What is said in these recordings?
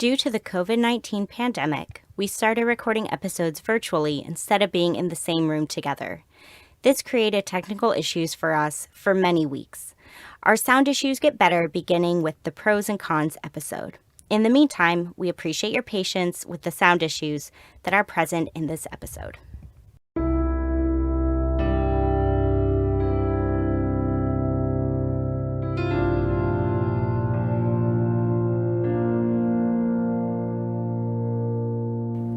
Due to the COVID-19 pandemic, we started recording episodes virtually instead of being in the same room together. This created technical issues for us for many weeks. Our sound issues get better beginning with the pros and cons episode. In the meantime, we appreciate your patience with the sound issues that are present in this episode.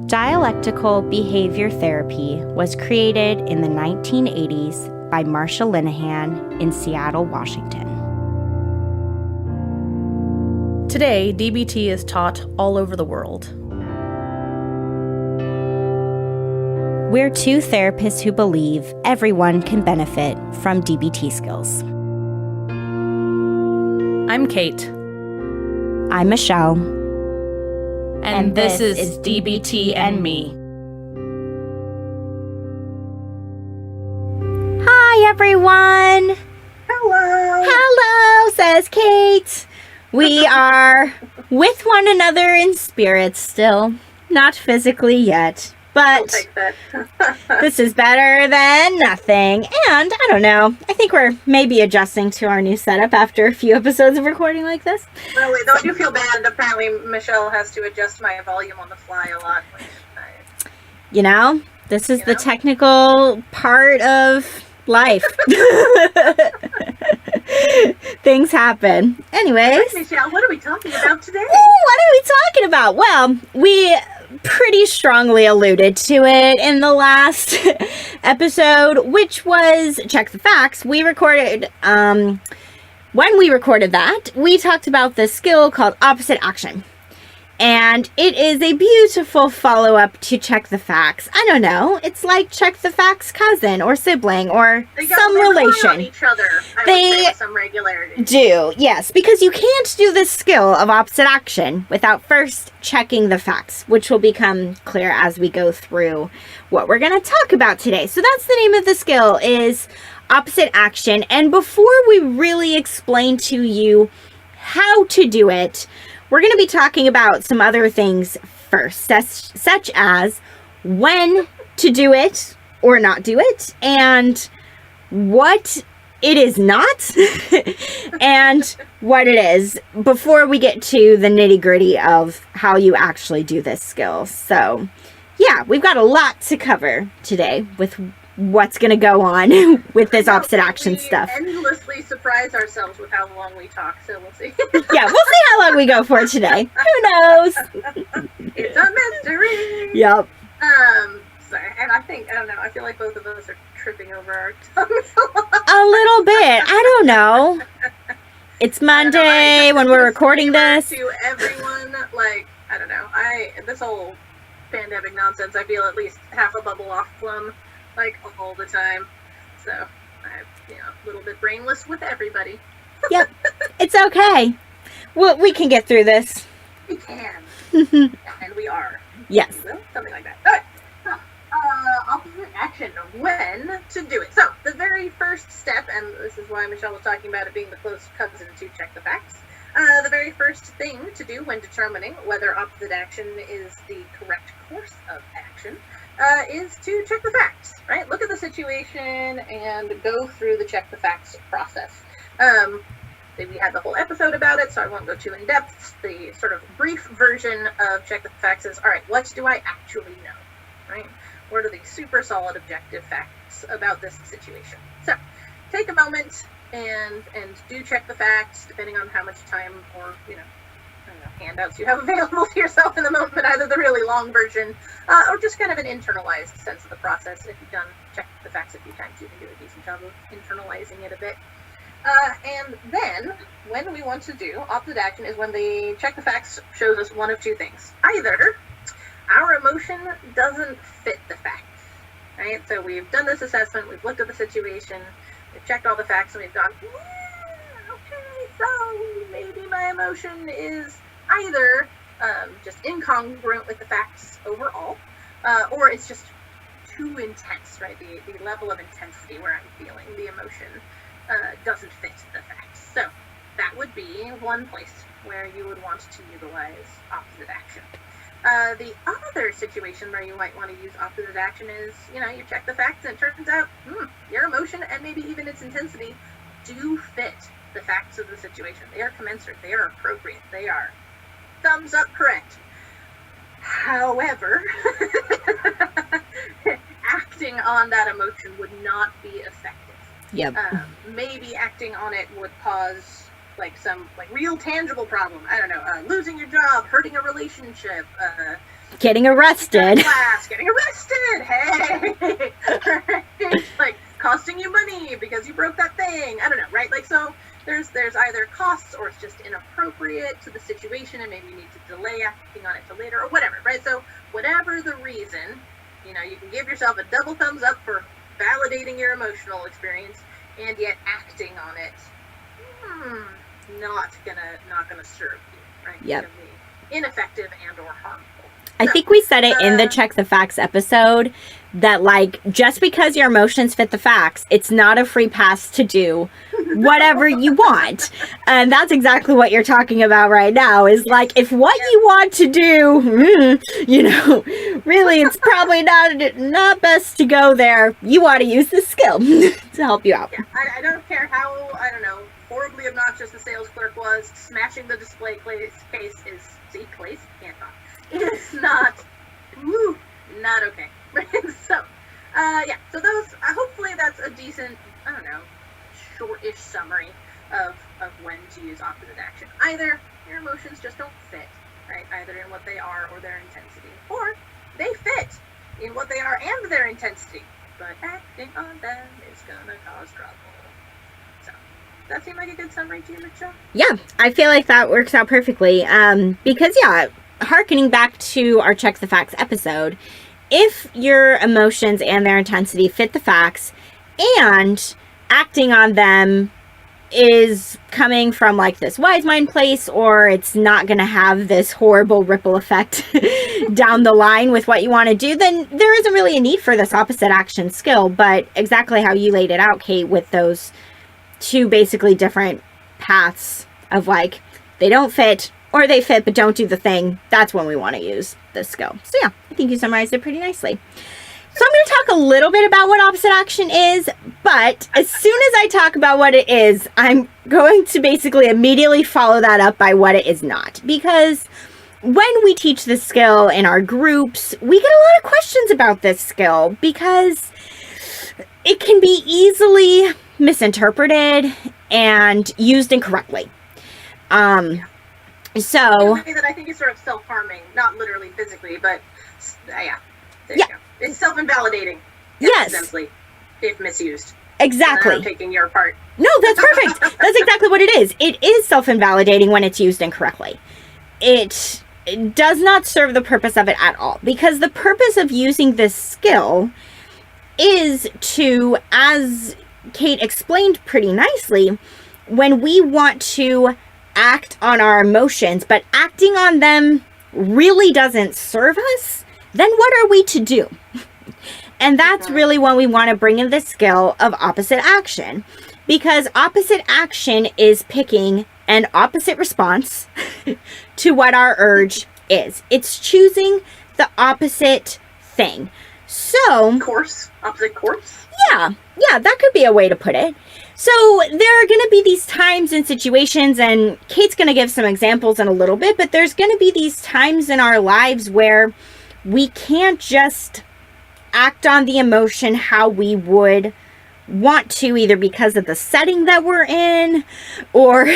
Dialectical behavior therapy was created in the 1980s by Marsha Linehan in Seattle, Washington. Today, DBT is taught all over the world. We're two therapists who believe everyone can benefit from DBT skills. I'm Kate. I'm Michelle. And this is DBT and me. Hi, everyone. Hello. Hello, says Kate. We are with one another in spirit still. Not physically yet, I'll but take that. this is better than nothing. And I don't know, I think we're maybe adjusting to our new setup after a few episodes of recording like this. Well, wait, don't you feel bad? Apparently, Michelle has to adjust my volume on the fly a lot. You know, this is You the know? technical part of life. Things happen. Anyways. Michelle, what are we talking about today? What are we talking about? Well, we pretty strongly alluded to it in the last episode, which was Check the Facts. We recorded, when we recorded that, we talked about this skill called opposite action. And it is a beautiful follow-up to Check the Facts. I don't know. It's like Check the Facts cousin or sibling or some relation. On each other, I They would say, with some regularity. do, yes, because you can't do this skill of opposite action without first checking the facts, which will become clear as we go through what we're going to talk about today. So that's the name of the skill, is opposite action. And before we really explain to you how to do it, we're going to be talking about some other things first, such as when to do it or not do it, and what it is not, and what it is, before we get to the nitty-gritty of how you actually do this skill. So, yeah, we've got a lot to cover today with what's going to go on with this opposite action stuff. We endlessly surprise ourselves with how long we talk, so we'll see. Yeah, we'll see how long we go for today. Who knows? It's a mystery. Yep. Sorry, and I don't know, I feel like both of us are tripping over our tongues a lot. A little bit. I don't know. It's Monday when we're recording this. To everyone, like, I don't know, this whole pandemic nonsense, I feel at least half a bubble off plum, like, all the time. So, I'm, a little bit brainless with everybody. Yep. It's okay. We can get through this. We can. And we are. Yes. Well, something like that. Alright. So, opposite action. When to do it. So, the very first step, and this is why Michelle was talking about it being the close cousin to Check the Facts. The very first thing to do when determining whether opposite action is the correct course of action is to check the facts, right? Look at the situation and go through the check the facts process. We had the whole episode about it, so I won't go too in depth. The sort of brief version of check the facts is, all right, what do I actually know, right? What are the super solid objective facts about this situation? So take a moment and do check the facts, depending on how much time or, handouts you have available to yourself in the moment, either the really long version or just kind of an internalized sense of the process. If you've done check the facts a few times, you can do a decent job of internalizing it a bit. And then, when we want to do opposite action is when the check the facts shows us one of two things. Either our emotion doesn't fit the facts, right? So we've done this assessment, we've looked at the situation, we've checked all the facts, and we've gone, okay, so maybe my emotion is either just incongruent with the facts overall, or it's just too intense, right? The level of intensity where I'm feeling the emotion doesn't fit the facts. So that would be one place where you would want to utilize opposite action. The other situation where you might want to use opposite action is, you check the facts and it turns out your emotion and maybe even its intensity do fit the facts of the situation. They are commensurate. They are appropriate. They are thumbs up correct. However, acting on that emotion would not be effective. Yep. Maybe acting on it would cause some real tangible problem. I don't know, losing your job, hurting a relationship, getting arrested. Getting arrested. Hey, costing you money because you broke that thing. I don't know, right? So there's either costs or it's just inappropriate to the situation, and maybe you need to delay acting on it till later or whatever, right? So whatever the reason, you can give yourself a double thumbs up for validating your emotional experience, and yet acting on it, not gonna serve you, right? Yep. It's gonna be ineffective and or harmful. I think we said it in the Check the Facts episode that just because your emotions fit the facts, it's not a free pass to do whatever you want. And that's exactly what you're talking about right now is if what you want to do, really it's probably not best to go there. You want to use this skill to help you out. Yeah, I don't care how, horribly obnoxious the sales clerk was, smashing the display case is, it's not okay. So those, hopefully that's a decent, short-ish summary of when to use opposite action. Either your emotions just don't fit, right? Either in what they are or their intensity, or they fit in what they are and their intensity, but acting on them is gonna cause trouble. So, does that seem like a good summary to you, Michelle? Yeah, I feel like that works out perfectly. Because hearkening back to our Check the Facts episode, if your emotions and their intensity fit the facts and acting on them is coming from this wise mind place, or it's not going to have this horrible ripple effect down the line with what you want to do, then there isn't really a need for this opposite action skill. But exactly how you laid it out, Kate, with those two basically different paths of they don't fit or they fit but don't do the thing, that's when we want to use this skill. So yeah, I think you summarized it pretty nicely. So I'm going to talk a little bit about what opposite action is, but as soon as I talk about what it is, I'm going to basically immediately follow that up by what it is not. Because when we teach this skill in our groups, we get a lot of questions about this skill because it can be easily misinterpreted and used incorrectly. So that I think is sort of self-harming, not literally physically, but there you go. It's self-invalidating. Yes. If misused. Exactly. I'm taking your part. No, that's perfect. That's exactly what it is. It is self-invalidating when it's used incorrectly. It does not serve the purpose of it at all, because the purpose of using this skill is to, as Kate explained pretty nicely, when we want to act on our emotions, but acting on them really doesn't serve us, then what are we to do? And that's really when we want to bring in the skill of opposite action, because opposite action is picking an opposite response to what our urge is. It's choosing the opposite thing. So, opposite course? Yeah, that could be a way to put it. So there are going to be these times and situations, and Kate's going to give some examples in a little bit, but there's going to be these times in our lives where we can't just act on the emotion how we would want to, either because of the setting that we're in, or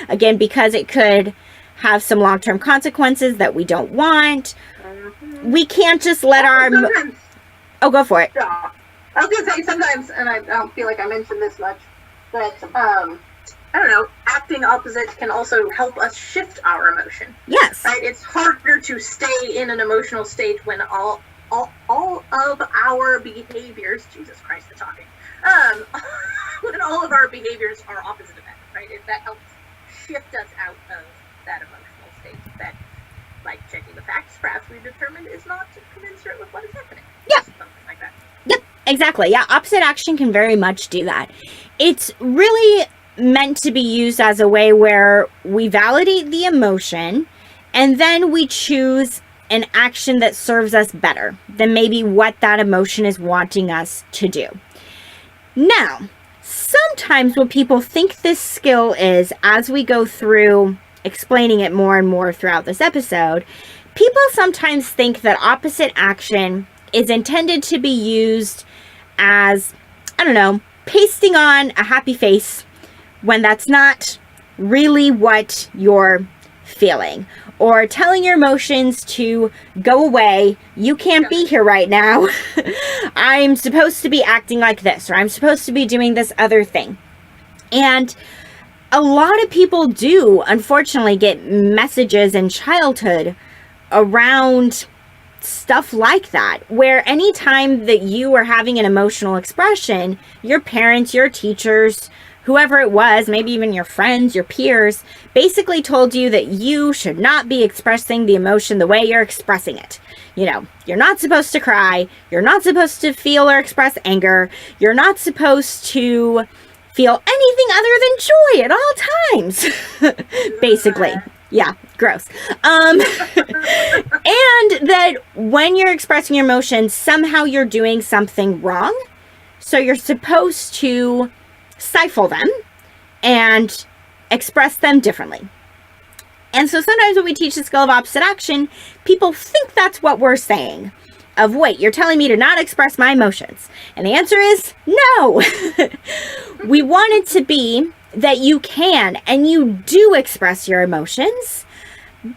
again, because it could have some long-term consequences that we don't want. We can't just let Oh, go for it. Yeah. I was going to say sometimes, and I don't feel like I mentioned this much, but, I don't know, acting opposite can also help us shift our emotion. Yes. Right? It's harder to stay in an emotional state when all of our behaviors, Jesus Christ, the talking, when all of our behaviors are opposite of that, right? If that helps shift us out of that emotional state that, like checking the facts, perhaps we've determined is not commensurate with what is happening. Yeah. Something like that. Yep, exactly. Yeah, opposite action can very much do that. It's really meant to be used as a way where we validate the emotion and then we choose an action that serves us better than maybe what that emotion is wanting us to do. Now, sometimes what people think this skill is, as we go through explaining it more and more throughout this episode, people sometimes think that opposite action is intended to be used as, I don't know, pasting on a happy face when that's not really what you're feeling, or telling your emotions to go away. You can't be here right now. I'm supposed to be acting like this, or I'm supposed to be doing this other thing. And a lot of people do, unfortunately, get messages in childhood around stuff like that, where anytime that you are having an emotional expression, your parents, your teachers, whoever it was, maybe even your friends, your peers, basically told you that you should not be expressing the emotion the way you're expressing it. You know, you're not supposed to cry. You're not supposed to feel or express anger. You're not supposed to feel anything other than joy at all times. Basically. Yeah, gross. And that when you're expressing your emotions, somehow you're doing something wrong. So you're supposed to stifle them and express them differently. And so sometimes when we teach the skill of opposite action, people think that's what we're saying. Of, wait, you're telling me to not express my emotions. And the answer is no. We want it to be that you can and you do express your emotions,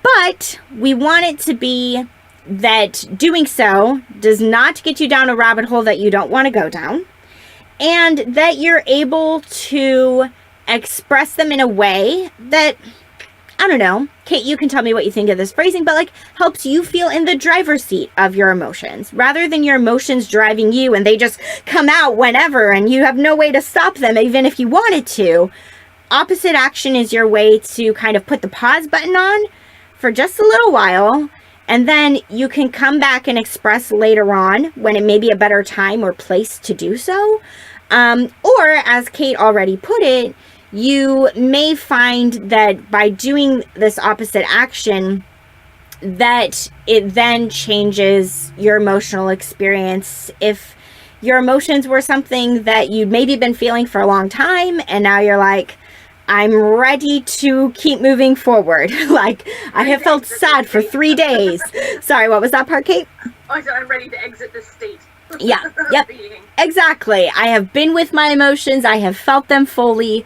but we want it to be that doing so does not get you down a rabbit hole that you don't want to go down, and that you're able to express them in a way that, I don't know, Kate, you can tell me what you think of this phrasing, but like helps you feel in the driver's seat of your emotions, rather than your emotions driving you and they just come out whenever and you have no way to stop them, even if you wanted to. Opposite action is your way to kind of put the pause button on for just a little while, and then you can come back and express later on when it may be a better time or place to do so. Or, as Kate already put it, you may find that by doing this opposite action, that it then changes your emotional experience. If your emotions were something that you'd maybe been feeling for a long time, and now you're like, I'm ready to keep moving forward. Like, I have felt sad for 3 days. Sorry, what was that part, Kate? Oh, I said I'm ready to exit this state. Yeah, yep, exactly. I have been with my emotions. I have felt them fully.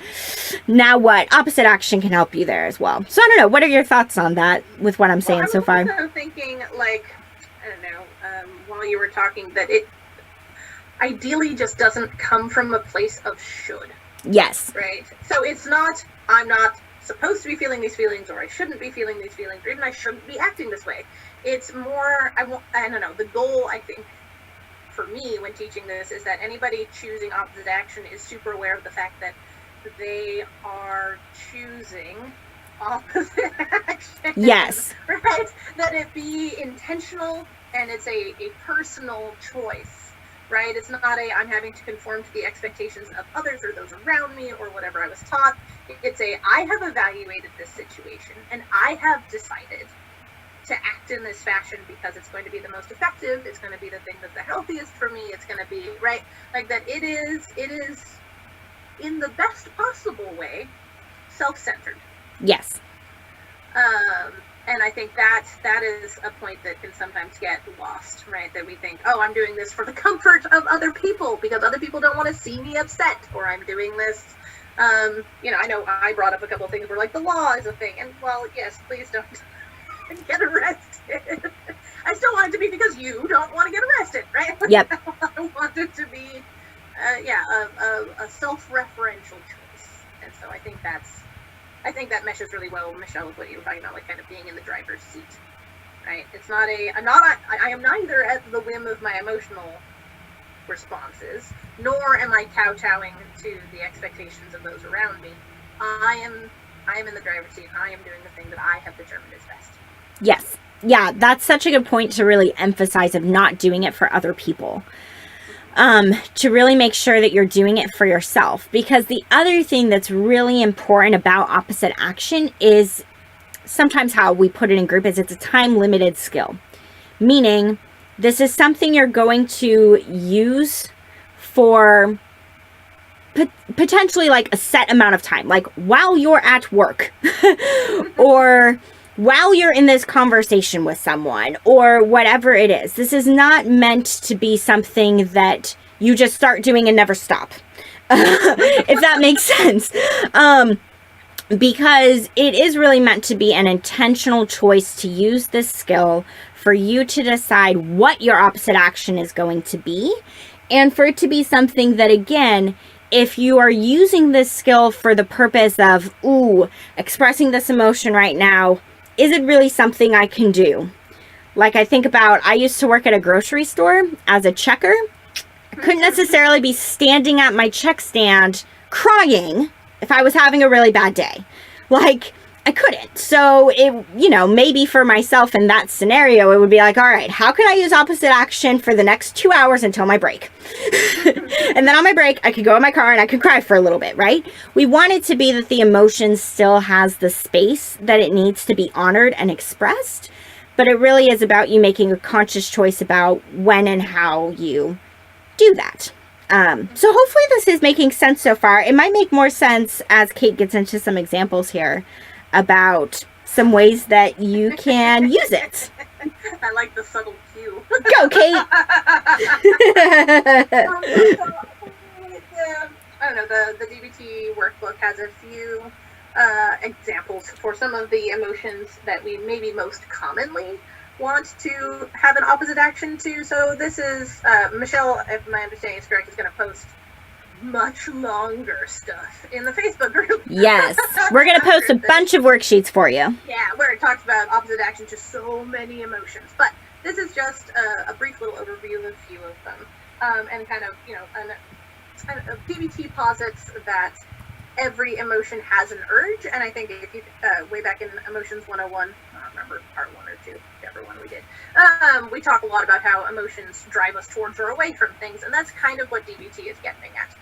Now what? Opposite action can help you there as well. So I don't know. What are your thoughts on that with what I'm saying so far? I'm thinking, like, I don't know, while you were talking, that it ideally just doesn't come from a place of should. Yes. Right? So it's not, I'm not supposed to be feeling these feelings, or I shouldn't be feeling these feelings, or even I shouldn't be acting this way. It's more, I don't know, the goal, I think, for me when teaching this is that anybody choosing opposite action is super aware of the fact that they are choosing opposite action. Yes. Right? That it be intentional and it's a personal choice. Right? It's not I'm having to conform to the expectations of others or those around me or whatever I was taught. It's I have evaluated this situation and I have decided to act in this fashion because it's going to be the most effective. It's going to be the thing that's the healthiest for me. It's going to be, right? Like that it is in the best possible way, self-centered. Yes. And I think that is a point that can sometimes get lost, right? That we think, oh, I'm doing this for the comfort of other people because other people don't want to see me upset, or I'm doing this, I know I brought up a couple of things where like the law is a thing, and well, yes, please don't get arrested. I still want it to be because you don't want to get arrested, right? Yep. I want it to be, a self-referential choice, and so I think that meshes really well, Michelle, with what you were talking about, like kind of being in the driver's seat, right? It's not I am neither at the whim of my emotional responses, nor am I kowtowing to the expectations of those around me. I am in the driver's seat. I am doing the thing that I have determined is best. Yes. Yeah, that's such a good point to really emphasize, of not doing it for other people. to really make sure that you're doing it for yourself. Because the other thing that's really important about opposite action is sometimes how we put it in group is it's a time-limited skill. Meaning, this is something you're going to use for potentially like a set amount of time, like while you're at work or while you're in this conversation with someone or whatever it is. This is not meant to be something that you just start doing and never stop, if that makes sense. Because it is really meant to be an intentional choice to use this skill for you to decide what your opposite action is going to be, and for it to be something that, again, if you are using this skill for the purpose of, expressing this emotion right now, is it really something I can do? Like I think about, I used to work at a grocery store as a checker. I couldn't necessarily be standing at my check stand crying if I was having a really bad day. Like, I couldn't. So it, maybe for myself in that scenario, it would be like, all right, how can I use opposite action for the next 2 hours until my break? And then on my break, I could go in my car and I could cry for a little bit, right? We want it to be that the emotion still has the space that it needs to be honored and expressed, but it really is about you making a conscious choice about when and how you do that. So hopefully this is making sense so far. It might make more sense as Kate gets into some examples here about some ways that you can use it. I like the subtle cue. Go, Kate! I don't know, the DBT workbook has a few examples for some of the emotions that we maybe most commonly want to have an opposite action to. So this is, Michelle, if my understanding is correct, is going to post much longer stuff in the Facebook group. Yes, we're going to post a bunch of worksheets for you. Yeah, where it talks about opposite action to so many emotions. But this is just a brief little overview of a few of them. And kind of, DBT posits that every emotion has an urge, and I think if you, way back in Emotions 101, I don't remember part 1 or 2, whichever one we did, we talk a lot about how emotions drive us towards or away from things, and that's kind of what DBT is getting at,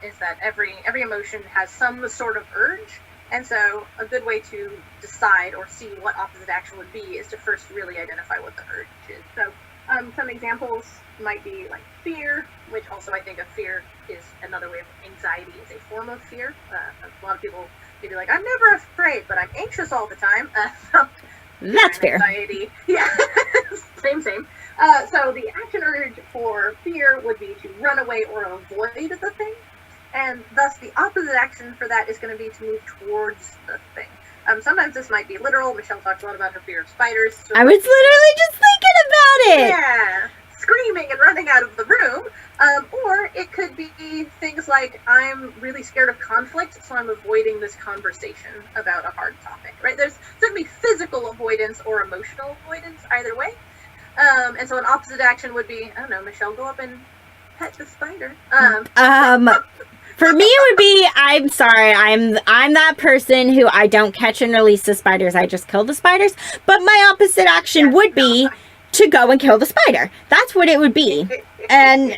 is that every emotion has some sort of urge, and so a good way to decide or see what opposite action would be is to first really identify what the urge is. So some examples might be like fear, which also I think of fear is another way of anxiety is a form of fear. A lot of people may be like, I'm never afraid, but I'm anxious all the time. That's fair. Anxiety. Yeah, same. So the action urge for fear would be to run away or avoid the thing. And thus the opposite action for that is going to be to move towards the thing. Sometimes this might be literal. Michelle talks a lot about her fear of spiders. So I was literally just thinking about it. Yeah, screaming and running out of the room. Or it could be things like, I'm really scared of conflict, so I'm avoiding this conversation about a hard topic, right? There's going to be physical avoidance or emotional avoidance either way. And so an opposite action would be, I don't know, Michelle, go up and pet the spider. For me, it would be, I'm sorry, I'm that person who I don't catch and release the spiders. I just kill the spiders. But my opposite action would be to go and kill the spider. That's what it would be. And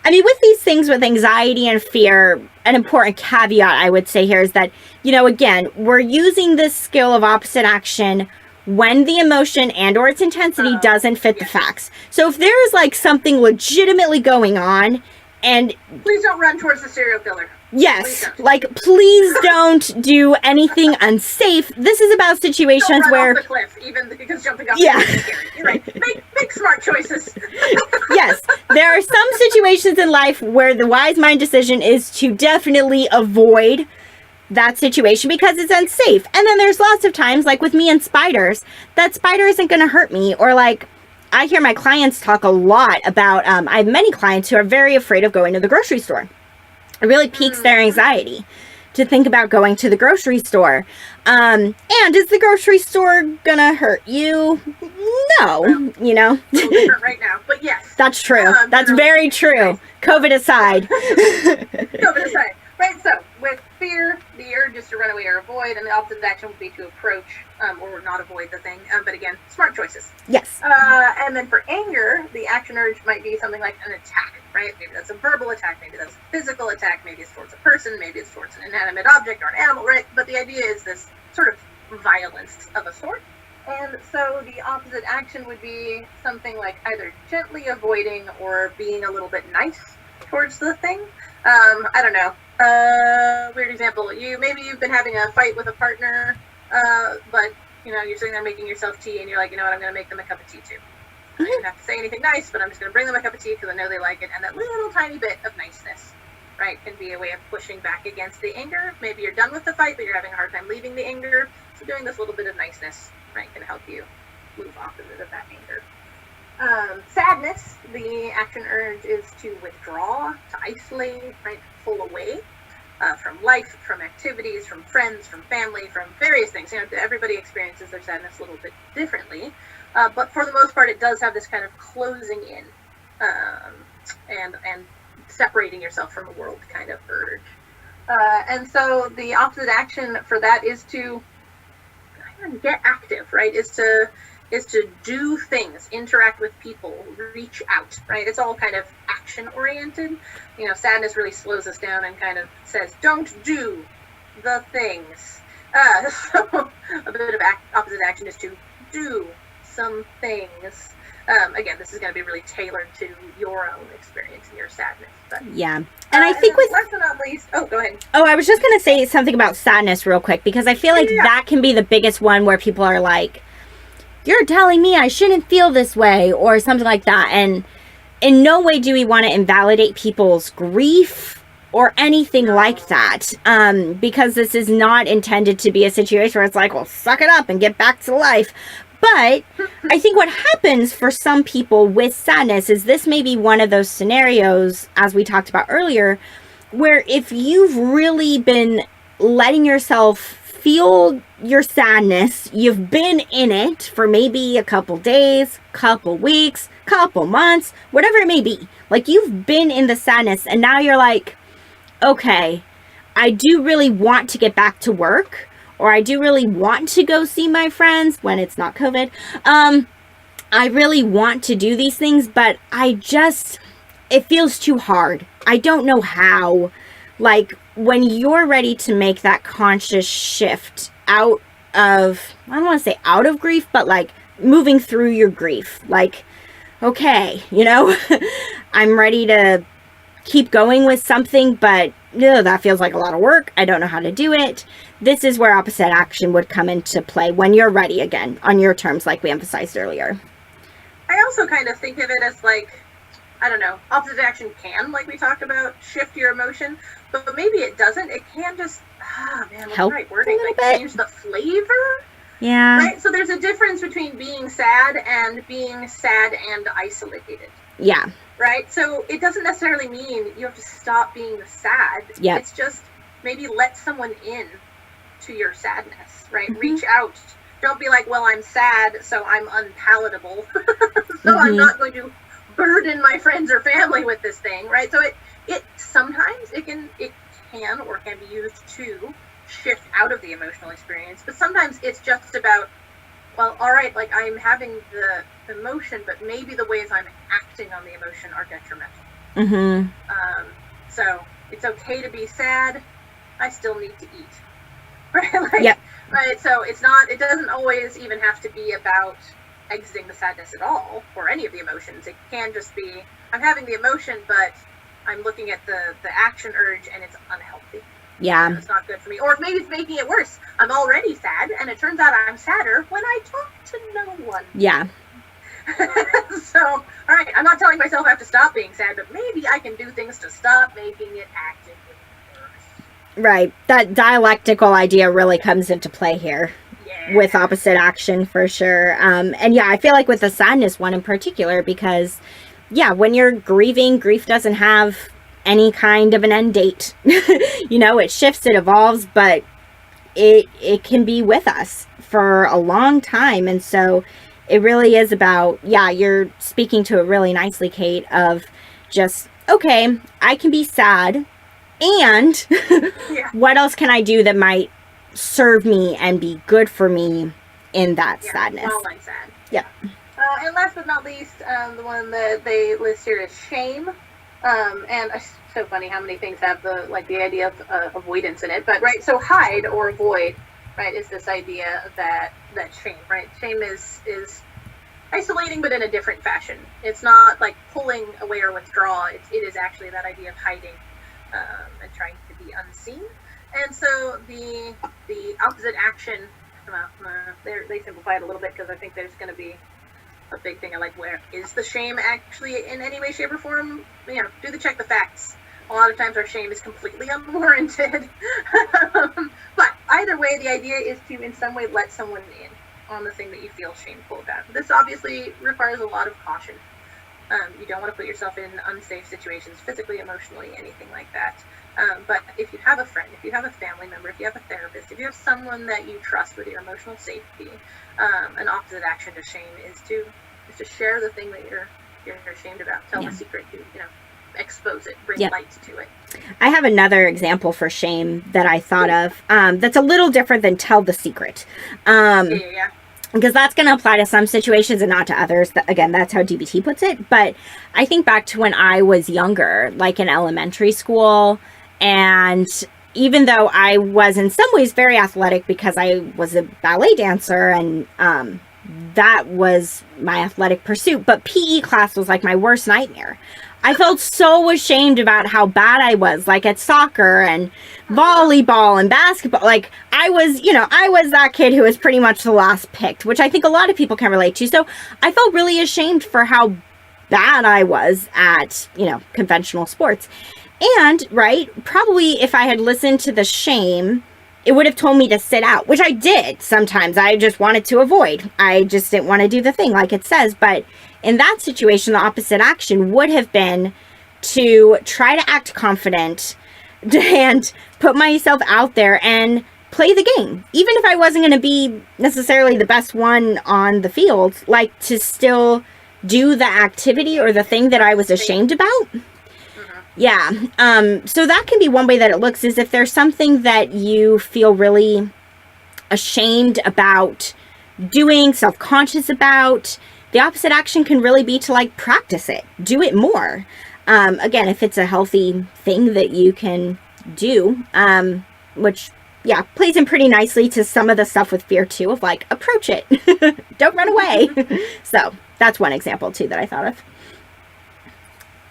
I mean, with these things with anxiety and fear, an important caveat I would say here is that, again, we're using this skill of opposite action when the emotion and or its intensity doesn't fit the facts. So if there is like something legitimately going on, and please don't run towards the serial killer. Yes, please don't do anything unsafe. This is about situations don't run where off the cliff, even because jumping off the cliff is scary. You're right. Make smart choices. Yes, there are some situations in life where the wise mind decision is to definitely avoid that situation because it's unsafe. And then there's lots of times, like with me and spiders, that spider isn't going to hurt me, or like I hear my clients talk a lot about, I have many clients who are very afraid of going to the grocery store. It really piques their anxiety to think about going to the grocery store. And is the grocery store gonna hurt you? No, A little different right now, but yes. That's true. That's very true. COVID aside. COVID aside. Right, so with fear, the urge is to run away or avoid, and the opposite action would be to approach or not avoid the thing. But again, smart choices. Yes. And then for anger, the action urge might be something like an attack. right? Maybe that's a verbal attack, maybe that's a physical attack, maybe it's towards a person, maybe it's towards an inanimate object or an animal, right? But the idea is this sort of violence of a sort. And so the opposite action would be something like either gently avoiding or being a little bit nice towards the thing. I don't know. Weird example. Maybe you've been having a fight with a partner, but you're sitting there making yourself tea, and you're like, you know what, I'm going to make them a cup of tea too. I don't even have to say anything nice, but I'm just going to bring them a cup of tea because I know they like it. And that little tiny bit of niceness, right, can be a way of pushing back against the anger. Maybe you're done with the fight, but you're having a hard time leaving the anger. So doing this little bit of niceness, right, can help you move opposite of that anger. Sadness, the action urge is to withdraw, to isolate, right, to pull away from life, from activities, from friends, from family, from various things. Everybody experiences their sadness a little bit differently, but for the most part, it does have this kind of closing in and separating yourself from the world kind of urge. And so the opposite action for that is to get active, right? Is to do things, interact with people, reach out, right? It's all kind of action oriented. Sadness really slows us down and kind of says, don't do the things. So a bit of opposite action is to do some things. Again, this is going to be really tailored to your own experience and your sadness. But, yeah. And I think with last but not least, go ahead. Oh, I was just going to say something about sadness real quick, because I feel like that can be the biggest one where people are like, you're telling me I shouldn't feel this way, or something like that. And in no way do we want to invalidate people's grief or anything like that, because this is not intended to be a situation where it's like, well, suck it up and get back to life. But I think what happens for some people with sadness is this may be one of those scenarios, as we talked about earlier, where if you've really been letting yourself feel your sadness, you've been in it for maybe a couple days, couple weeks, couple months, whatever it may be. Like, you've been in the sadness, and now you're like, okay, I do really want to get back to work, or I do really want to go see my friends when it's not COVID. I really want to do these things, but it feels too hard. I don't know how. Like, when you're ready to make that conscious shift out of, I don't want to say out of grief, but like moving through your grief. Like, okay, I'm ready to keep going with something, but that feels like a lot of work. I don't know how to do it. This is where opposite action would come into play when you're ready again, on your terms, like we emphasized earlier. I also kind of think of it as like, I don't know, opposite action can, like we talked about, shift your emotion, but maybe it doesn't. It can just, what's the right wording? Like, change the flavor? Yeah. Right? So there's a difference between being sad and isolated. Yeah. Right? So it doesn't necessarily mean you have to stop being sad. Yeah. It's just maybe let someone in to your sadness, right? Mm-hmm. Reach out. Don't be like, well, I'm sad, so I'm unpalatable. So I'm not going to burden my friends or family with this thing, right? So it sometimes it can or can be used to shift out of the emotional experience, but sometimes it's just about, well, all right, like, I'm having the emotion, but maybe the ways I'm acting on the emotion are detrimental. Mm-hmm. So it's okay to be sad. I still need to eat. Right? Like, yep. Right. So it doesn't always even have to be about exiting the sadness at all, or any of the emotions. It can just be, I'm having the emotion, but I'm looking at the action urge and it's unhealthy. Yeah. It's not good for me. Or maybe it's making it worse. I'm already sad, and it turns out I'm sadder when I talk to no one. Yeah. So, all right, I'm not telling myself I have to stop being sad, but maybe I can do things to stop making it actively worse. Right. That dialectical idea really comes into play here. Yeah. With opposite action, for sure. And yeah, I feel like with the sadness one in particular, because, yeah, when you're grieving, grief doesn't have any kind of an end date. It shifts, it evolves, but it can be with us for a long time. And so it really is about, yeah, you're speaking to it really nicely, Kate, of just, okay, I can be sad, and what else can I do that might serve me and be good for me in that sadness? While I'm sad. Yep. And last but not least, the one that they list here is shame. And it's so funny how many things have the idea of avoidance in it. But right, so hide or avoid, right, is this idea that shame, right? Shame is isolating, but in a different fashion. It's not like pulling away or withdraw. It is actually that idea of hiding and trying to be unseen. And so the opposite action, they simplify it a little bit because I think there's going to be a big thing of like, where is the shame actually in any way, shape, or form? You know, do the check the facts. A lot of times our shame is completely unwarranted. But either way, the idea is to in some way let someone in on the thing that you feel shameful about. This obviously requires a lot of caution. You don't want to put yourself in unsafe situations, physically, emotionally, anything like that. But if you have a friend, if you have a family member, if you have a therapist, if you have someone that you trust with your emotional safety, an opposite action to shame is to share the thing that you're ashamed about. Tell the secret. Expose it, bring light to it. I have another example for shame that I thought of that's a little different than tell the secret. Because that's going to apply to some situations and not to others. Again, that's how DBT puts it. But I think back to when I was younger, like in elementary school, and even though I was in some ways very athletic because I was a ballet dancer and that was my athletic pursuit, but PE class was like my worst nightmare. I felt so ashamed about how bad I was, like at soccer and volleyball and basketball. Like I was that kid who was pretty much the last picked, which I think a lot of people can relate to. So I felt really ashamed for how bad I was at, conventional sports. And, right, probably if I had listened to the shame, it would have told me to sit out, which I did sometimes. I just wanted to avoid. I just didn't want to do the thing like it says. But in that situation, the opposite action would have been to try to act confident and put myself out there and play the game. Even if I wasn't going to be necessarily the best one on the field, like to still do the activity or the thing that I was ashamed about. Yeah. So that can be one way that it looks, is if there's something that you feel really ashamed about doing, self-conscious about, the opposite action can really be to like practice it, do it more. Again, if it's a healthy thing that you can do, which plays in pretty nicely to some of the stuff with fear too, of like, approach it, don't run away. So that's one example too that I thought of.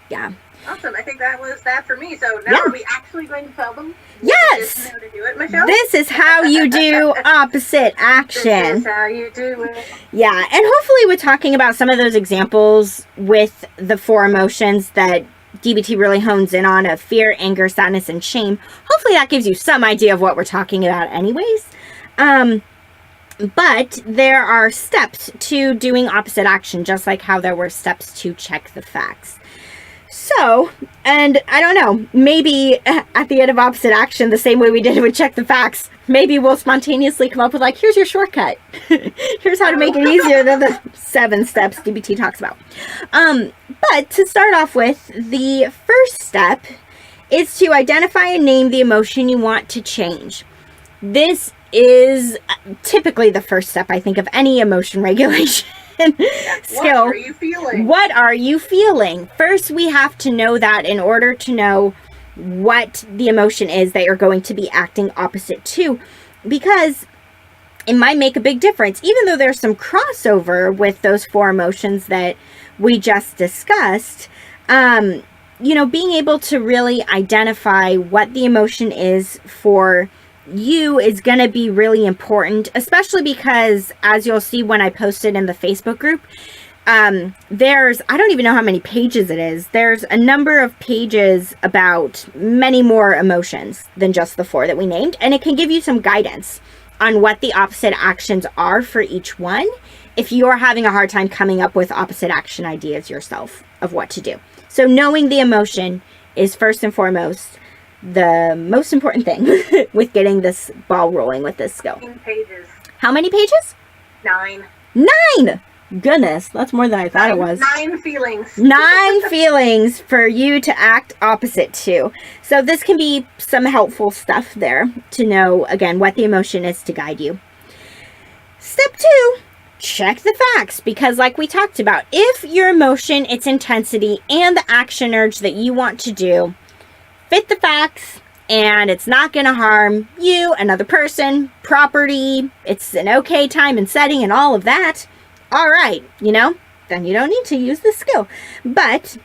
Yeah. Awesome. I think that was that for me. So now are we actually going to tell them? Yes. How to do it, Michelle? This is how you do opposite action. This is how you do it. Yeah. And hopefully we're talking about some of those examples with the 4 emotions that DBT really hones in on, of fear, anger, sadness, and shame. Hopefully that gives you some idea of what we're talking about anyways. But there are steps to doing opposite action, just like how there were steps to check the facts. So, and I don't know, maybe at the end of opposite action, the same way we did with check the facts, maybe we'll spontaneously come up with like, here's your shortcut. Here's how to make it easier than the 7 steps DBT talks about. But to start off with, the first step is to identify and name the emotion you want to change. This is typically the first step, I think, of any emotion regulation skill. What are you feeling? What are you feeling? First, we have to know that in order to know what the emotion is that you're going to be acting opposite to, because it might make a big difference. Even though there's some crossover with those 4 emotions that we just discussed, being able to really identify what the emotion is for you is going to be really important, especially because, as you'll see when I post it in the Facebook group, there's, I don't even know how many pages it is. There's a number of pages about many more emotions than just the 4 that we named, and it can give you some guidance on what the opposite actions are for each one if you're having a hard time coming up with opposite action ideas yourself of what to do. So knowing the emotion is first and foremost the most important thing with getting this ball rolling with this skill. 9 pages. How many pages? 9. 9! Goodness, that's more than I thought it was. 9 feelings. 9 feelings for you to act opposite to. So this can be some helpful stuff there to know, again, what the emotion is to guide you. Step 2, check the facts, because like we talked about, if your emotion, its intensity, and the action urge that you want to do fit the facts, and it's not going to harm you, another person, property, it's an okay time and setting and all of that, all right, then you don't need to use this skill. But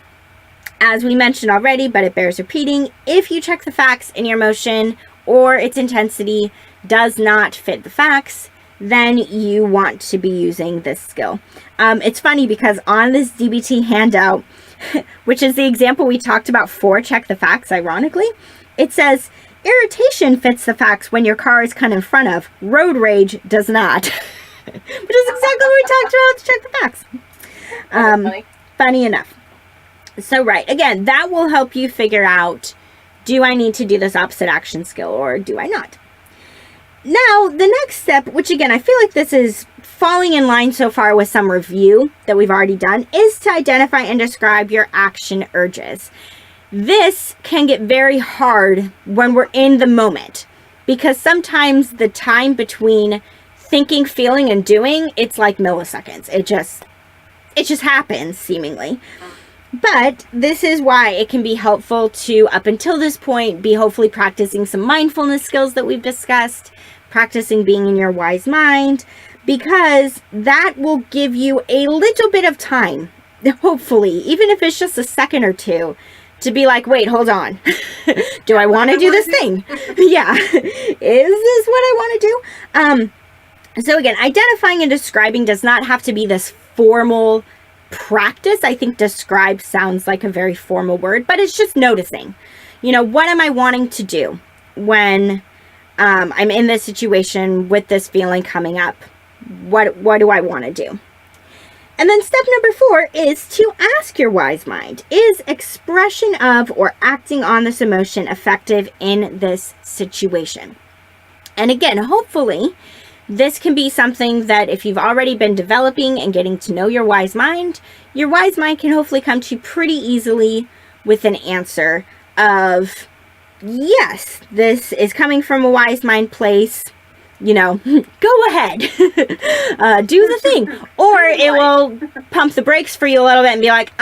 as we mentioned already, but it bears repeating, if you check the facts and your emotion or its intensity does not fit the facts, then you want to be using this skill. It's funny because on this DBT handout, which is the example we talked about for check the facts, ironically, it says, irritation fits the facts when your car is cut in front of. Road rage does not. Which is exactly what we talked about to check the facts. Funny enough. So, right, again, that will help you figure out, do I need to do this opposite action skill or do I not? Now, the next step, which again, I feel like this is falling in line so far with some review that we've already done, is to identify and describe your action urges. This can get very hard when we're in the moment, because sometimes the time between thinking, feeling, and doing, it's like milliseconds. It just happens, seemingly. But this is why it can be helpful to, up until this point, be hopefully practicing some mindfulness skills that we've discussed, practicing being in your wise mind, because that will give you a little bit of time, hopefully, even if it's just a second or two, to be like, wait, hold on. Do I want to do this thing? Yeah. Is this what I want to do? So again, identifying and describing does not have to be this formal practice. I think describe sounds like a very formal word, but it's just noticing. What am I wanting to do when I'm in this situation with this feeling coming up? What do I want to do? And then step number 4 is to ask your wise mind, is expression of or acting on this emotion effective in this situation? And again, hopefully, this can be something that if you've already been developing and getting to know your wise mind can hopefully come to you pretty easily with an answer of, yes, this is coming from a wise mind place. Go ahead, do the thing. Or it will pump the brakes for you a little bit and be like,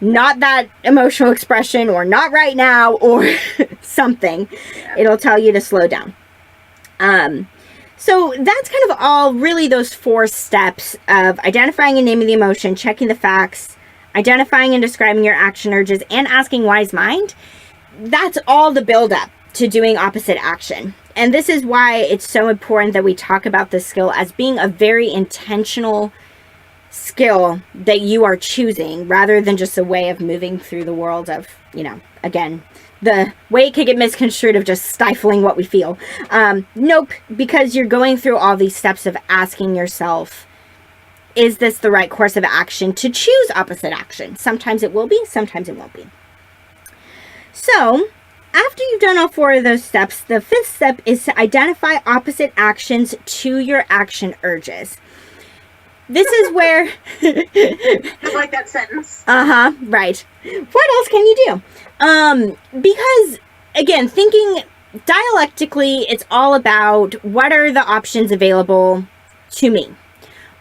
not that emotional expression, or not right now, or something. Yeah. It'll tell you to slow down. So that's kind of all really those 4 steps of identifying and naming the emotion, checking the facts, identifying and describing your action urges, and asking wise mind. That's all the build-up to doing opposite action. And this is why it's so important that we talk about this skill as being a very intentional skill that you are choosing, rather than just a way of moving through the world of, again, the way it could get misconstrued of just stifling what we feel. Nope, because you're going through all these steps of asking yourself, is this the right course of action to choose opposite action? Sometimes it will be, sometimes it won't be. So, after you've done all 4 of those steps, the 5th step is to identify opposite actions to your action urges. This is where... I like that sentence. Right. What else can you do? Because, again, thinking dialectically, it's all about what are the options available to me?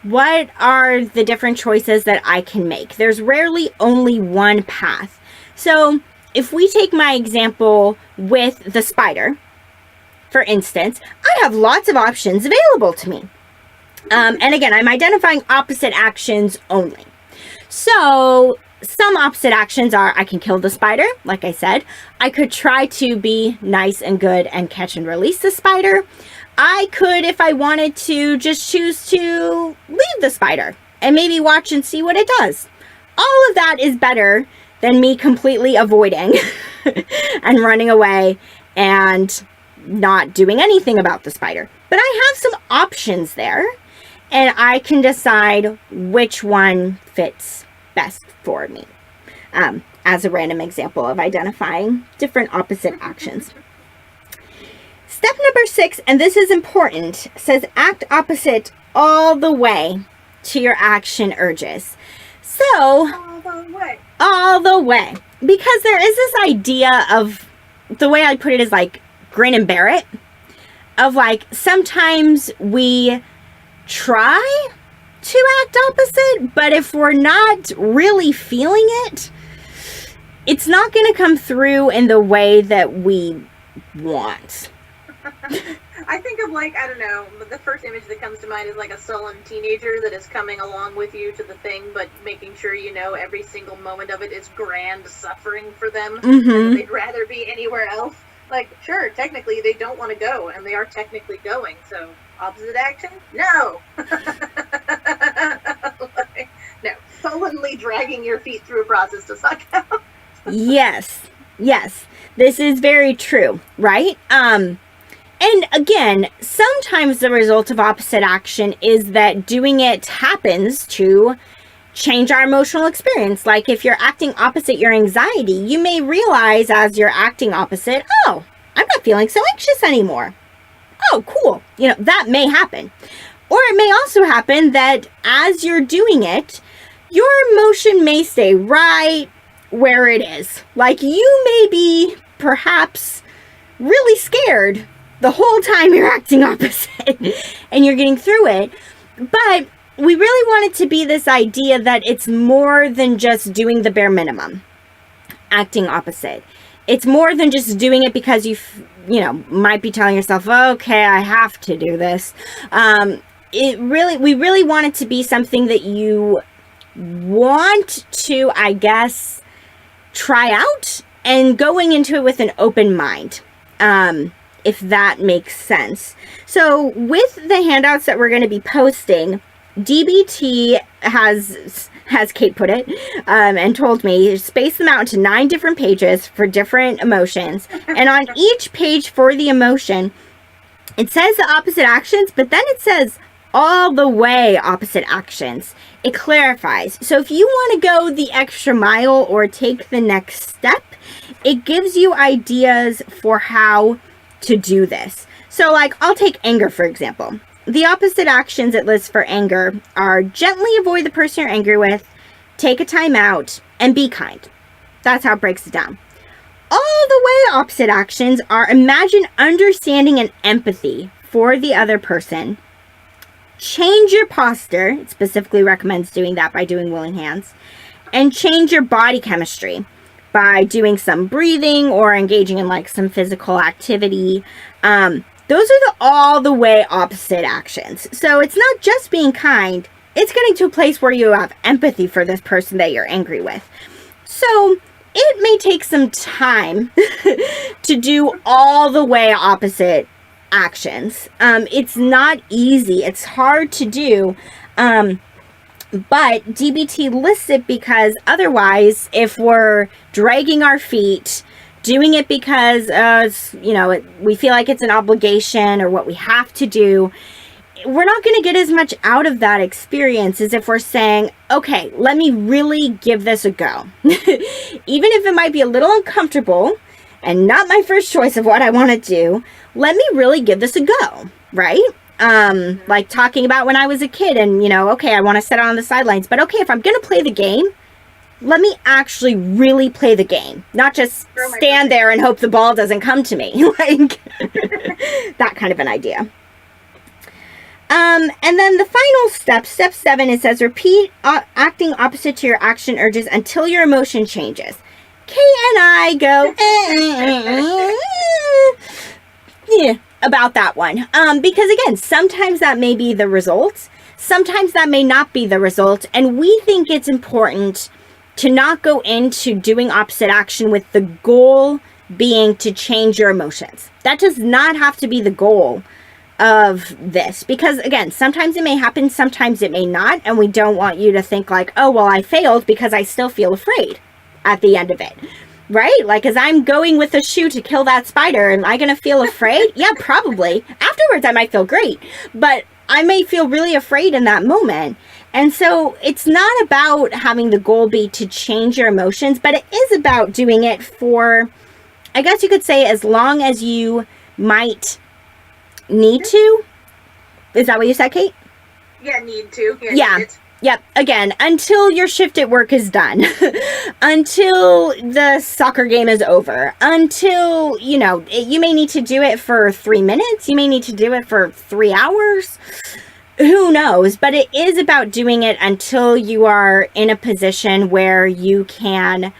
What are the different choices that I can make? There's rarely only one path. So, if we take my example with the spider, for instance, I have lots of options available to me. And again, I'm identifying opposite actions only. So some opposite actions are, I can kill the spider, like I said. I could try to be nice and good and catch and release the spider. I could, if I wanted to, just choose to leave the spider and maybe watch and see what it does. All of that is better than me completely avoiding and running away and not doing anything about the spider. But I have some options there, and I can decide which one fits best for me, as a random example of identifying different opposite actions. Step number 6, and this is important, says act opposite all the way to your action urges. So, all the way. Because there is this idea of, the way I put it is like grin and bear it. Of like, sometimes we try to act opposite, but if we're not really feeling it, it's not going to come through in the way that we want. I think of, like, I don't know, the first image that comes to mind is like a sullen teenager that is coming along with you to the thing, but making sure you know every single moment of it is grand suffering for them, and they'd rather be anywhere else. Like, sure, technically they don't want to go, and they are technically going, so opposite action? No! Like, no, sullenly dragging your feet through a process does not count. Yes, this is very true, right? And again, sometimes the result of opposite action is that doing it happens to change our emotional experience. Like if you're acting opposite your anxiety, you may realize as you're acting opposite, oh, I'm not feeling so anxious anymore. Oh, cool. You know, that may happen. Or it may also happen that as you're doing it, your emotion may stay right where it is. Like you may be perhaps really scared the whole time you're acting opposite and you're getting through it. But we really want it to be this idea that it's more than just doing the bare minimum, acting opposite. It's more than just doing it because you might be telling yourself, okay, I have to do this. We really want it to be something that you want to, I guess, try out and going into it with an open mind. If that makes sense. So with the handouts that we're going to be posting, DBT has Kate put it, and told me, space them out into 9 different pages for different emotions. And on each page for the emotion, it says the opposite actions, but then it says all the way opposite actions. It clarifies. So if you want to go the extra mile or take the next step, it gives you ideas for how to do this. So like, I'll take anger, for example. The opposite actions it lists for anger are gently avoid the person you're angry with, take a time out, and be kind. That's how it breaks it down. All the way opposite actions are imagine understanding and empathy for the other person. Change your posture. It specifically recommends doing that by doing willing hands. And change your body chemistry by doing some breathing or engaging in like some physical activity. Those are all the way opposite actions. So it's not just being kind, it's getting to a place where you have empathy for this person that you're angry with. So it may take some time to do all the way opposite actions. It's not easy. It's hard to do. But DBT lists it because otherwise, if we're dragging our feet, doing it because, we feel like it's an obligation or what we have to do, we're not going to get as much out of that experience as if we're saying, okay, let me really give this a go. Even if it might be a little uncomfortable and not my first choice of what I want to do, let me really give this a go, right? Like talking about when I was a kid and, okay, I want to sit on the sidelines, but okay, if I'm going to play the game, let me actually really play the game, not just stand there and hope the ball doesn't come to me. Like that kind of an idea. And then the final step 7, it says repeat acting opposite to your action urges until your emotion changes. Kate and I go, about that one. Because again, sometimes that may be the result. Sometimes that may not be the result. And we think it's important to not go into doing opposite action with the goal being to change your emotions. That does not have to be the goal of this. Because again, sometimes it may happen, sometimes it may not. And we don't want you to think like, oh, well, I failed because I still feel afraid at the end of it. Right? Like, as I'm going with a shoe to kill that spider, am I going to feel afraid? Yeah, probably. Afterwards, I might feel great. But I may feel really afraid in that moment. And so it's not about having the goal be to change your emotions, but it is about doing it for, I guess you could say, as long as you might need to. Is that what you said, Kate? Yeah, need to. Yeah. Yep. Again, until your shift at work is done, until the soccer game is over, until, you may need to do it for 3 minutes. You may need to do it for 3 hours. who knows? But it is about doing it until you are in a position where you can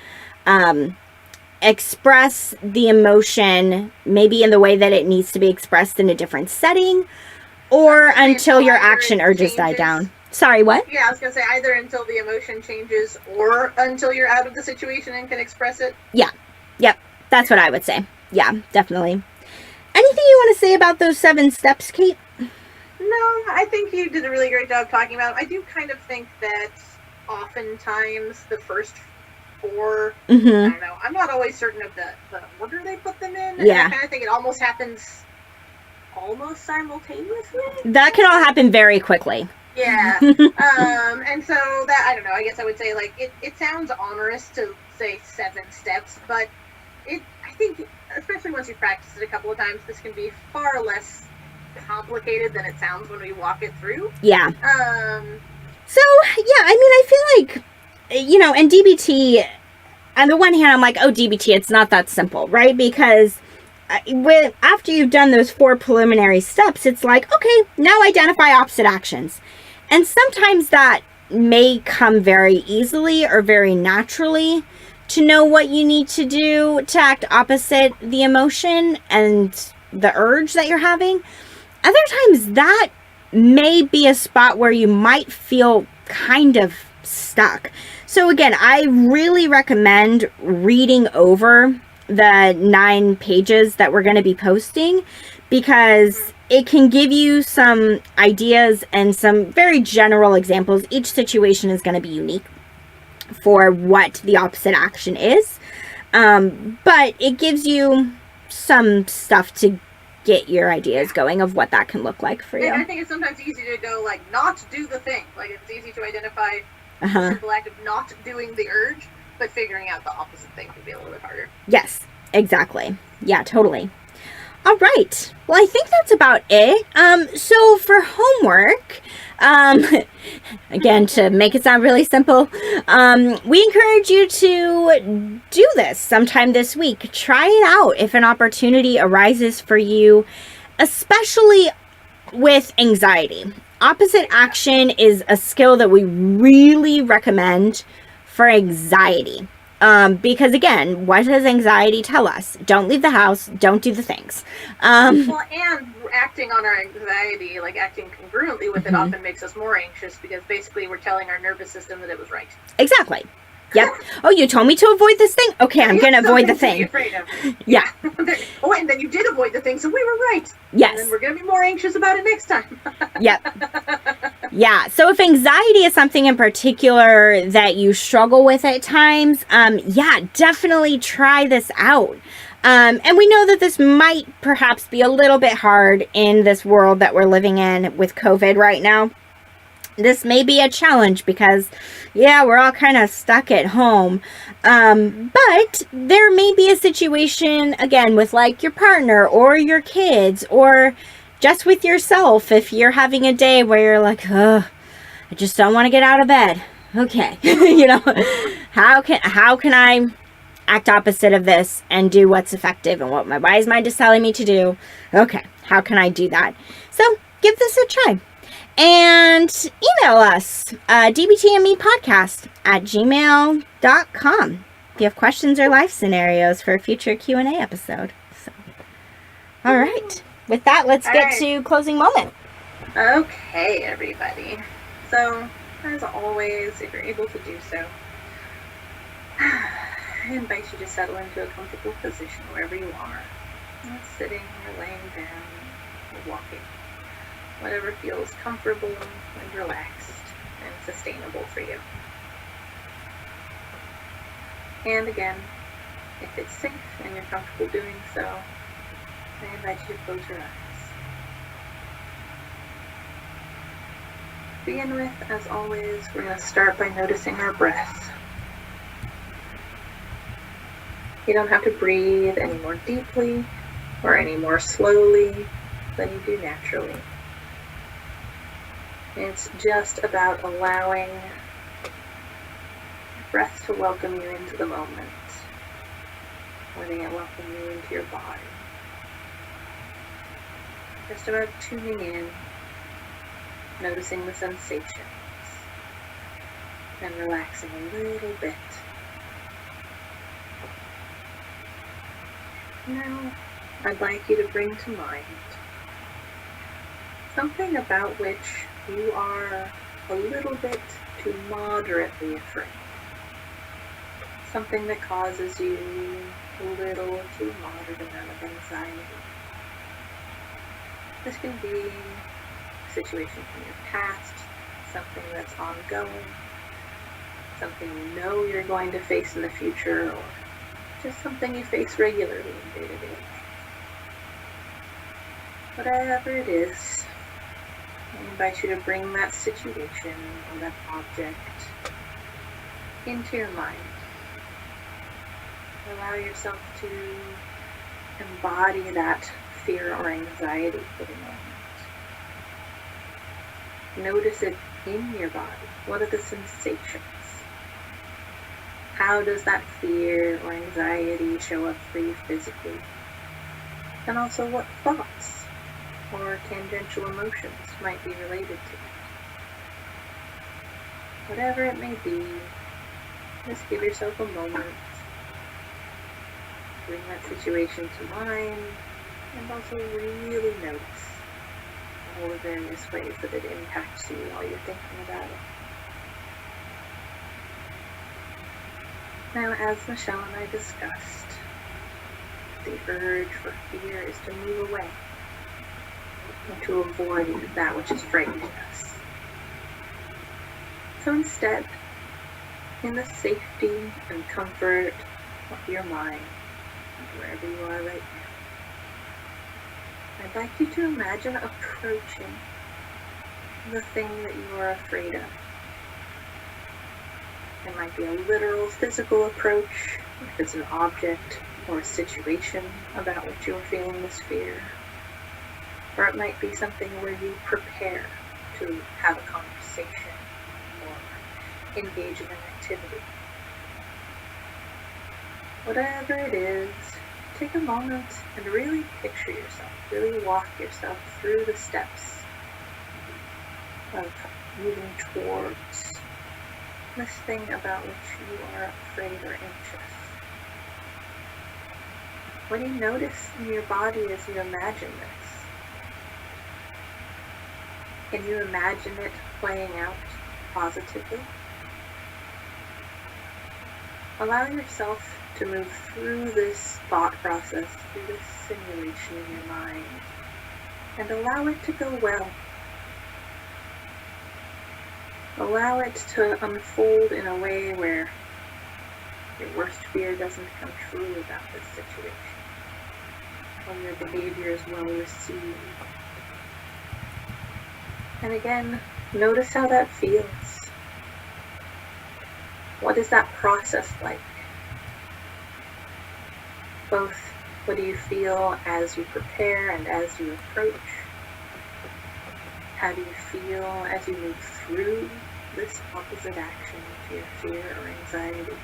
express the emotion maybe in the way that it needs to be expressed in a different setting, or until your action urges die down. Sorry, what? Yeah, I was going to say either until the emotion changes or until you're out of the situation and can express it. Yeah. Yep. That's what I would say. Yeah, definitely. Anything you want to say about those 7 steps, Kate? No, I think you did a really great job talking about it. I do kind of think that oftentimes the first 4, I don't know, I'm not always certain of the order they put them in. Yeah. I kind of think it almost happens almost simultaneously. That can all happen very quickly. Yeah. And so that, I don't know, I guess I would say, like, it sounds onerous to say 7 steps, but I think, especially once you've practiced it a couple of times, this can be far less complicated than it sounds when we walk it through. Yeah. So, yeah, I mean, I feel like, and DBT, on the one hand, I'm like, oh, DBT, it's not that simple, right? Because after you've done those 4 preliminary steps, it's like, okay, now identify opposite actions. And sometimes that may come very easily or very naturally to know what you need to do to act opposite the emotion and the urge that you're having. Other times that may be a spot where you might feel kind of stuck. So again, I really recommend reading over the 9 pages that we're going to be posting, because it can give you some ideas and some very general examples. Each situation is going to be unique for what the opposite action is. But it gives you some stuff to get your ideas going of what that can look like for you. And I think it's sometimes easy to go, like, not do the thing. Like, it's easy to identify the simple act of not doing the urge, but figuring out the opposite thing can be a little bit harder. Yes, exactly. Yeah, totally. All right. Well, I think that's about it. So for homework, again, to make it sound really simple, we encourage you to do this sometime this week. Try it out if an opportunity arises for you, especially with anxiety. Opposite action is a skill that we really recommend for anxiety. Because again, what does anxiety tell us? Don't leave the house, don't do the things. Well, and acting on our anxiety, like acting congruently with it, often makes us more anxious, because basically we're telling our nervous system that it was right. Exactly. Yep. Oh, you told me to avoid this thing? Okay, I'm going to avoid the thing. Afraid of. Yeah. Oh, and then you did avoid the thing, so we were right. Yes. And then we're going to be more anxious about it next time. Yep. Yeah. So if anxiety is something in particular that you struggle with at times, yeah, definitely try this out. And we know that this might perhaps be a little bit hard in this world that we're living in with COVID right now. This may be a challenge because, yeah, we're all kind of stuck at home. But there may be a situation, again, with like your partner or your kids, or just with yourself. If you're having a day where you're like, I just don't want to get out of bed. Okay. How can I act opposite of this and do what's effective and what my wise mind is telling me to do? Okay. How can I do that? So give this a try. And email us, dbtmepodcast@gmail.com if you have questions or life scenarios for a future Q&A episode. So, all right. With that, let's get to closing moment. Okay, everybody. So, as always, if you're able to do so, I invite you to settle into a comfortable position wherever you are. Sitting or laying down or walking. Whatever feels comfortable and relaxed and sustainable for you. And again, if it's safe and you're comfortable doing so, I invite you to close your eyes. To begin with, as always, we're going to start by noticing our breath. You don't have to breathe any more deeply or any more slowly than you do naturally. It's just about allowing breath to welcome you into the moment, letting it welcome you into your body. Just about tuning in noticing the sensations, and relaxing a little bit. Now, I'd like you to bring to mind something about which you are a little bit to moderately afraid. Something that causes you a little to moderate amount of anxiety. This can be a situation from your past, something that's ongoing, something you know you're going to face in the future, or just something you face regularly in day-to-day life. Whatever it is, I invite you to bring that situation or that object into your mind. Allow yourself to embody that fear or anxiety for the moment. Notice it in your body. What are the sensations? How does that fear or anxiety show up for you physically? And also, what thoughts or tangential emotions might be related to it? Whatever it may be, just give yourself a moment. Bring that situation to mind, and also really notice all the various ways that it impacts you while you're thinking about it. Now, as Michelle and I discussed, the urge for fear is to move away and to avoid that which is frightening us. So instead, in the safety and comfort of your mind, wherever you are right now, I'd like you to imagine approaching the thing that you are afraid of. It might be a literal physical approach, if it's an object or a situation about which you are feeling this fear. Or it might be something where you prepare to have a conversation or engage in an activity. Whatever it is, take a moment and really picture yourself, really walk yourself through the steps of moving towards this thing about which you are afraid or anxious. What do you notice in your body as you imagine this? Can you imagine it playing out positively? Allow yourself to move through this thought process, through this simulation in your mind, and allow it to go well. Allow it to unfold in a way where your worst fear doesn't come true about this situation, when your behavior is well received. And again, notice how that feels. What is that process like? Both, what do you feel as you prepare and as you approach? How do you feel as you move through this opposite action to your fear or anxiety?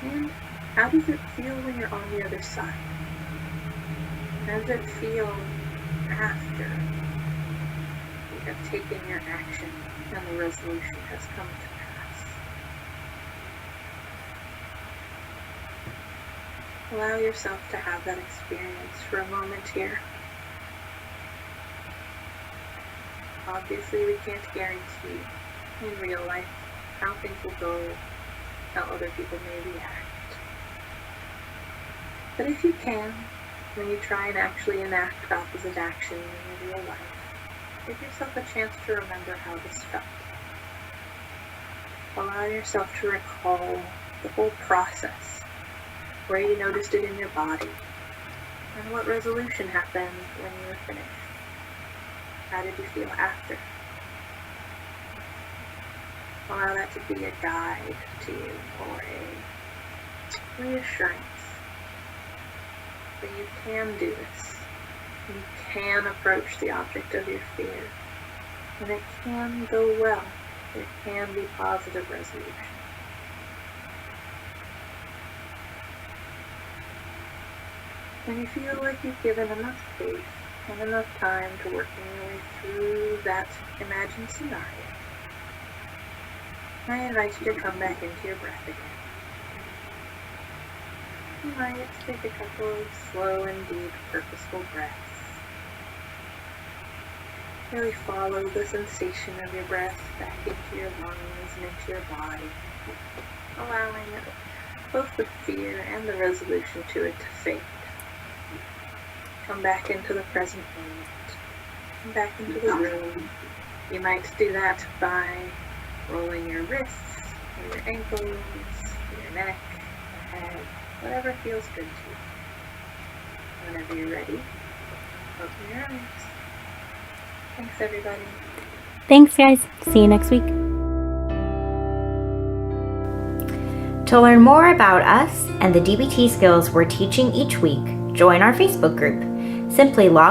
And how does it feel when you're on the other side? How does it feel after you have taken your action and the resolution has come to pass? Allow yourself to have that experience for a moment here. Obviously, we can't guarantee in real life how things will go, how other people may react. But if you can, when you try and actually enact opposite action in your real life, give yourself a chance to remember how this felt. Allow yourself to recall the whole process, where you noticed it in your body, and what resolution happened when you were finished. How did you feel after? Allow that to be a guide to you, or a reassurance that you can do this. You can approach the object of your fear, and it can go well. There can be positive resolution. When you feel like you've given enough faith and enough time to working your way through that imagined scenario, I invite you to come back into your breath again. You might take a couple of slow and deep, purposeful breaths. Really follow the sensation of your breath back into your lungs and into your body, allowing both the fear and the resolution to it to fade. Come back into the present moment. Come back into the room. You might do that by rolling your wrists, or your ankles, or your neck, your head, whatever feels good to you. Whenever you're ready, open your eyes. Thanks, everybody. Thanks, guys. See you next week. To learn more about us and the DBT skills we're teaching each week, join our Facebook group. Simply log